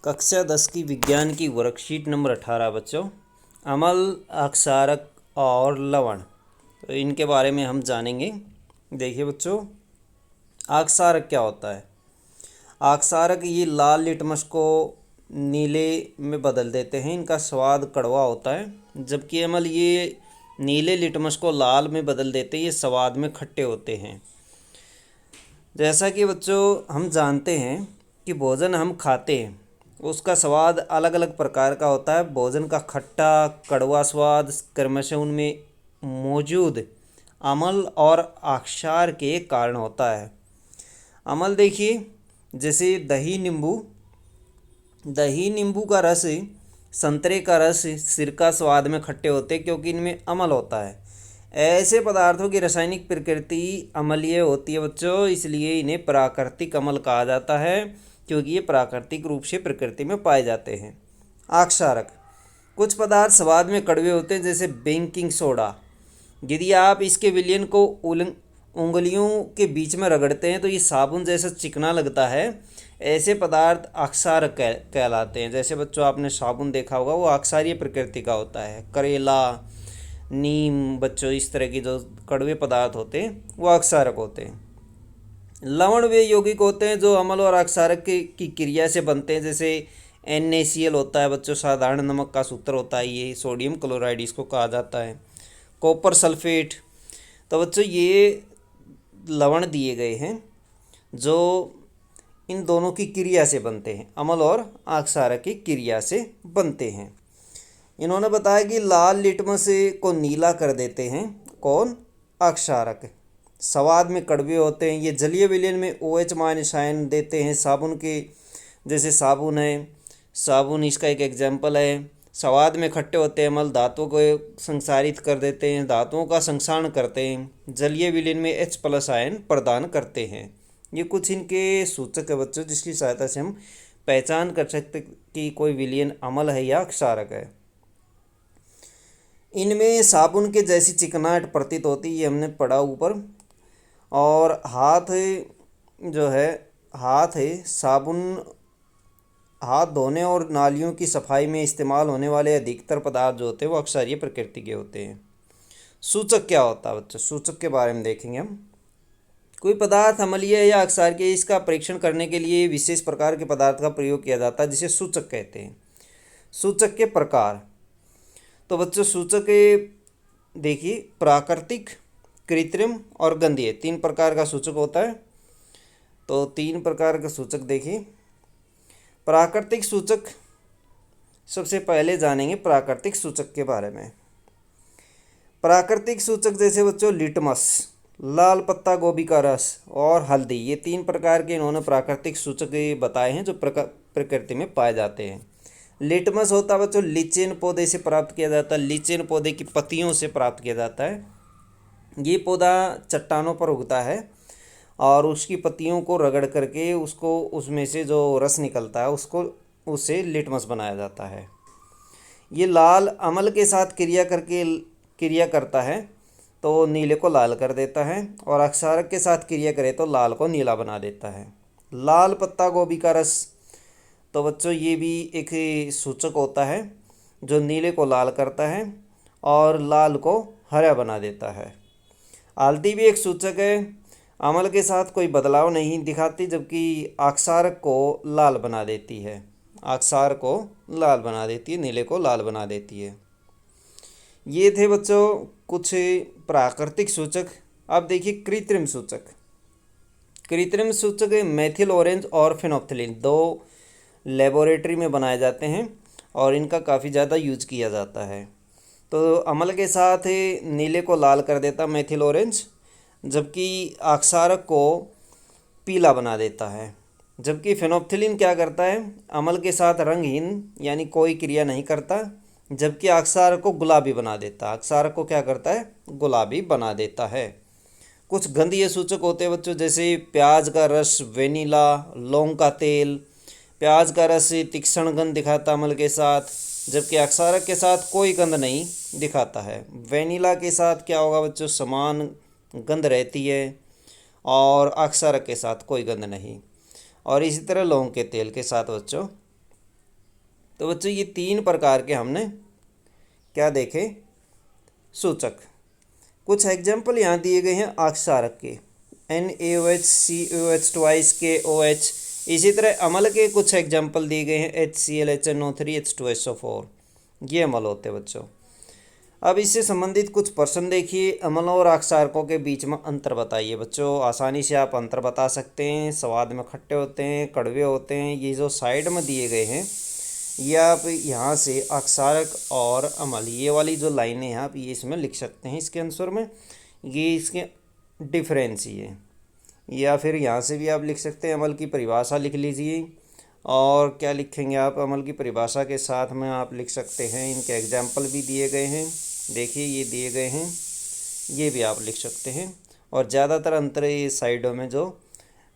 कक्षा 10 की विज्ञान की वर्कशीट नंबर 18 बच्चों, अम्ल, अक्षारक और लवण। तो इनके बारे में हम जानेंगे। देखिए बच्चों, अक्षारक क्या होता है। अक्षारक ये लाल लिटमस को नीले में बदल देते हैं। इनका स्वाद कड़वा होता है, जबकि अम्ल ये नीले लिटमस को लाल में बदल देते हैं। ये स्वाद में खट्टे होते हैं। जैसा कि बच्चों हम जानते हैं कि भोजन हम खाते हैं उसका स्वाद अलग अलग प्रकार का होता है। भोजन का खट्टा कड़वा स्वाद क्रमशः उनमें मौजूद अम्ल और अक्षार के कारण होता है। अम्ल देखिए, जैसे दही नींबू का रस, संतरे का रस, सिरका स्वाद में खट्टे होते हैं क्योंकि इनमें अम्ल होता है। ऐसे पदार्थों की रासायनिक प्रकृति अम्लीय होती है बच्चों, इसलिए इन्हें प्राकृतिक अम्ल कहा जाता है क्योंकि ये प्राकृतिक रूप से प्रकृति में पाए जाते हैं। अक्षारक, कुछ पदार्थ स्वाद में कड़वे होते हैं, जैसे बेकिंग सोडा। यदि आप इसके विलयन को उंगलियों के बीच में रगड़ते हैं तो ये साबुन जैसा चिकना लगता है। ऐसे पदार्थ अक्षारक कहलाते हैं। जैसे बच्चों आपने साबुन देखा होगा, वो अक्षारीय प्रकृति का होता है। करेला, नीम बच्चों, इस तरह के जो कड़वे पदार्थ होते हैं वो अक्षारक होते हैं। लवण वे यौगिक होते हैं जो अम्ल और अक्षारक की क्रिया से बनते हैं। जैसे NaCl होता है बच्चों, साधारण नमक का सूत्र होता है ये। सोडियम क्लोराइड इसको कहा जाता है। Copper sulphate. तो बच्चों ये लवण दिए गए हैं जो इन दोनों की क्रिया से बनते हैं, अम्ल और अक्षारक की क्रिया से बनते हैं। इन्होंने बताया कि लाल लिटमस को नीला कर देते हैं कौन? अक्षारक। स्वाद में कड़वे होते हैं। ये जलीय विलयन में OH- आयन देते हैं। साबुन के, जैसे साबुन है, साबुन इसका एक एग्जाम्पल है। स्वाद में खट्टे होते हैं। अम्ल धातुओं को संसारित कर देते हैं, धातुओं का संक्षारण करते हैं। जलीय विलयन में H+ आयन प्रदान करते हैं। ये कुछ इनके सूचक है बच्चों, जिसकी सहायता से हम पहचान कर सकते कि कोई विलयन अम्ल है या क्षारक है। इनमें साबुन के जैसी चिकनाहट प्रतीत होती है, ये हमने पढ़ा ऊपर। और हाथ जो है, साबुन हाथ धोने और नालियों की सफाई में इस्तेमाल होने वाले अधिकतर पदार्थ जो होते हैं वो अक्षारीय प्रकृति के होते हैं। सूचक क्या होता है बच्चों? सूचक के बारे में देखेंगे हम। कोई पदार्थ अम्लीय या अक्षारीय, इसका परीक्षण करने के लिए विशेष प्रकार के पदार्थ का प्रयोग किया जाता है, जिसे सूचक कहते हैं। सूचक के प्रकार, तो बच्चों सूचक देखिए, प्राकृतिक, कृत्रिम और गंधीय, 3 प्रकार का सूचक होता है। तो 3 प्रकार का सूचक देखिए। प्राकृतिक सूचक, सबसे पहले जानेंगे प्राकृतिक सूचक के बारे में। प्राकृतिक सूचक जैसे बच्चों लिटमस, लाल पत्ता गोभी का रस और हल्दी, ये 3 प्रकार के इन्होंने प्राकृतिक सूचक बताए हैं जो प्रकृति में पाए जाते हैं। लिटमस होता है बच्चों लीचेन पौधे से प्राप्त किया जाता है। लीचेन पौधे की पत्तियों से प्राप्त किया जाता है। ये पौधा चट्टानों पर उगता है और उसकी पत्तियों को रगड़ करके उसको, उसमें से जो रस निकलता है उससे लिटमस बनाया जाता है। ये लाल अम्ल के साथ क्रिया करता है तो नीले को लाल कर देता है, और अक्षारक के साथ क्रिया करे तो लाल को नीला बना देता है। लाल पत्ता गोभी का रस, तो बच्चों ये भी एक सूचक होता है जो नीले को लाल करता है और लाल को हरा बना देता है। हल्दी भी एक सूचक है, अम्ल के साथ कोई बदलाव नहीं दिखाती, जबकि अक्षारक को लाल बना देती है। अक्षारक को लाल बना देती है, नीले को लाल बना देती है। ये थे बच्चों कुछ प्राकृतिक सूचक। अब देखिए कृत्रिम सूचक। कृत्रिम सूचक मेथिल ऑरेंज और फेनोल्फ्थेलिन 2 लेबोरेटरी में बनाए जाते हैं और इनका काफ़ी ज़्यादा यूज किया जाता है। तो अम्ल के साथ नीले को लाल कर देता मेथिल ऑरेंज, जबकि अक्षारक को पीला बना देता है। जबकि फेनोल्फ्थेलिन क्या करता है? अम्ल के साथ रंगहीन यानी कोई क्रिया नहीं करता, जबकि अक्षारक को गुलाबी बना देता है। अक्षारक को क्या करता है? गुलाबी बना देता है। कुछ गंधीय सूचक होते हैं बच्चों, जैसे प्याज का रस, वेनिला, लौंग का तेल। प्याज का रस तीक्ष्ण गंध दिखाता अम्ल के साथ, जबकि अक्षारक के साथ कोई गंध नहीं दिखाता है। वेनिला के साथ क्या होगा बच्चों? समान गंध रहती है और अक्षारक के साथ कोई गंध नहीं। और इसी तरह लौंग के तेल के साथ बच्चों तो बच्चों ये 3 प्रकार के हमने क्या देखे, सूचक। कुछ एग्जाम्पल यहाँ दिए गए हैं अक्षारक के, NaOH, COH, ट्वाइस KOH। इसी तरह अम्ल के कुछ एग्जाम्पल दिए गए हैं HCl, HNO3, H2SO4। ये अम्ल होते हैं बच्चों। अब इससे संबंधित कुछ प्रश्न देखिए। अम्ल और अक्षारकों के बीच में अंतर बताइए बच्चों। आसानी से आप अंतर बता सकते हैं। स्वाद में खट्टे होते हैं, कड़वे होते हैं। ये जो साइड में दिए गए हैं ये आप यहाँ से अक्षारक और अम्ल, ये वाली जो लाइनें हैं आप ये इसमें लिख सकते हैं इसके आंसर में। ये इसके डिफरेंस ही है। या फिर यहाँ से भी आप लिख सकते हैं, अम्ल की परिभाषा लिख लीजिए। और क्या लिखेंगे आप, अम्ल की परिभाषा के साथ में आप लिख सकते हैं, इनके एग्जाम्पल भी दिए गए हैं, देखिए ये दिए गए हैं, ये भी आप लिख सकते हैं। और ज़्यादातर अंतर ये साइडों में जो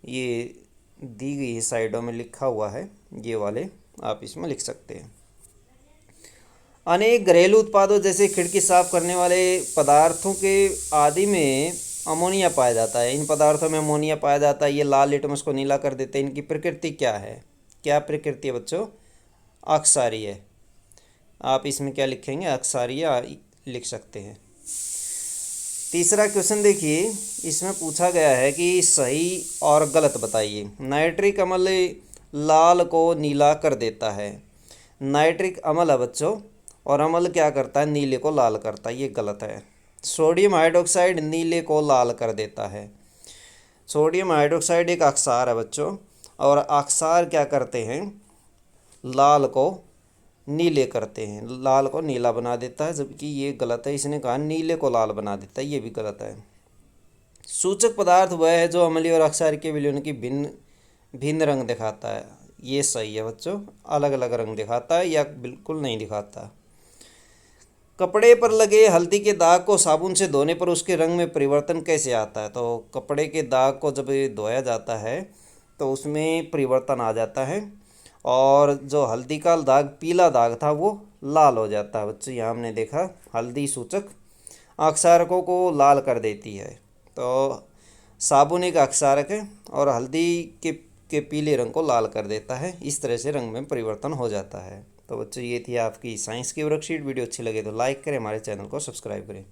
ये दी गई है साइडों में लिखा हुआ है, ये वाले आप इसमें लिख सकते हैं। अनेक घरेलू उत्पादों जैसे खिड़की साफ करने वाले पदार्थों के आदि में अमोनिया पाया जाता है। इन पदार्थों में अमोनिया पाया जाता है। ये लाल लिटमस को नीला कर देते हैं। इनकी प्रकृति क्या है, क्या प्रकृति है बच्चों, अक्षारीय। आप इसमें क्या लिखेंगे, अक्षारीय लिख सकते हैं। तीसरा क्वेश्चन देखिए, इसमें पूछा गया है कि सही और गलत बताइए। नाइट्रिक अम्ल लाल को नीला कर देता है। नाइट्रिक अम्ल है बच्चों, और अम्ल क्या करता है, नीले को लाल करता है, ये गलत है। सोडियम हाइड्रोक्साइड नीले को लाल कर देता है। सोडियम हाइड्रोक्साइड एक अक्षार है बच्चों, और अक्षार क्या करते हैं, लाल को नीले करते हैं, लाल को नीला बना देता है, जबकि ये गलत है। इसने कहा नीले को लाल बना देता है, ये भी गलत है। सूचक पदार्थ वह है जो अम्लीय और अक्षार के विलयन की भिन्न भिन्न रंग दिखाता है। ये सही है बच्चों, अलग अलग रंग दिखाता है या बिल्कुल नहीं दिखाता। कपड़े पर लगे हल्दी के दाग को साबुन से धोने पर उसके रंग में परिवर्तन कैसे आता है। तो कपड़े के दाग को जब धोया जाता है तो उसमें परिवर्तन आ जाता है, और जो हल्दी का दाग, पीला दाग था, वो लाल हो जाता है बच्चों। यहाँ हमने देखा हल्दी सूचक अक्षारकों को लाल कर देती है। तो साबुन एक अक्षारक है और हल्दी के पीले रंग को लाल कर देता है। इस तरह से रंग में परिवर्तन हो जाता है। तो बच्चों ये थी आपकी साइंस की वर्कशीट। वीडियो अच्छी लगे तो लाइक करें, हमारे चैनल को सब्सक्राइब करें।